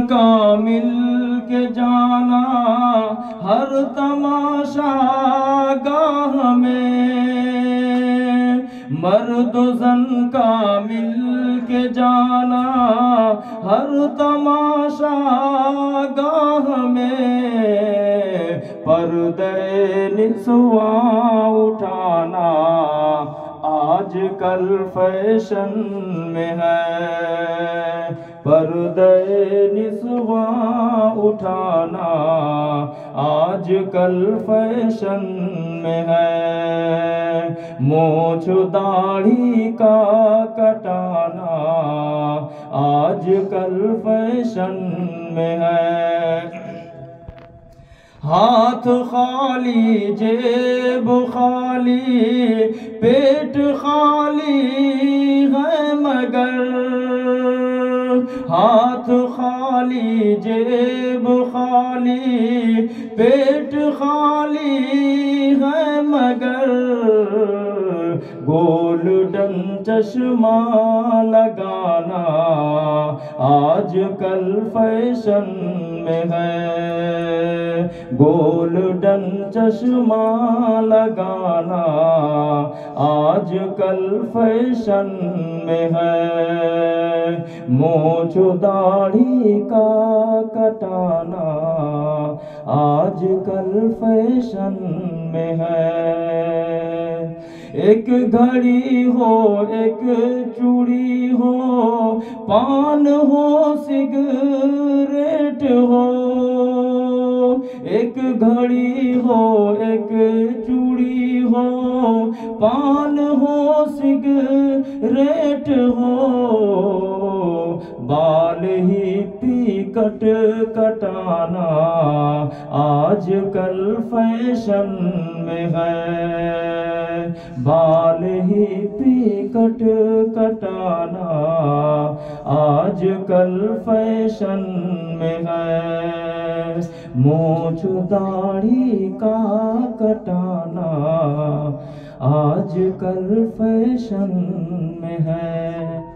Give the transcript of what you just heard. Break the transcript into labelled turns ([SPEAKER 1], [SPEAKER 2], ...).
[SPEAKER 1] का मिल के जाना हर तमाशा गाह में, मर्द ज़न का मिल के जाना हर तमाशा गाह में, पर्दे निस्वा उठाना आज कल फैशन में है, पर्दे निस्वा उठाना आज कल फैशन में है, मूंछ दाढ़ी का कटाना आज कल फैशन में है। हाथ खाली जेब खाली पेट खाली है मगर, हाथ खाली जेब खाली पेट खाली है मगर, गोल्डन चश्मा लगाना आज कल फैशन में है, गोल्डन चश्मा लगाना आज कल फैशन में है, मूंछ दाढ़ी का कटाना आज कल फैशन में है। एक घड़ी हो एक चूड़ी हो पान हो सिगरेट हो, एक घड़ी हो एक चूड़ी हो पान हो सिगरेट हो, बाल ही पीकट कटाना आज कल फैशन में है, बाल ही पीकट कटाना आज कल फैशन में है, मूंछ दाढ़ी का कटाना आज कल फैशन में है।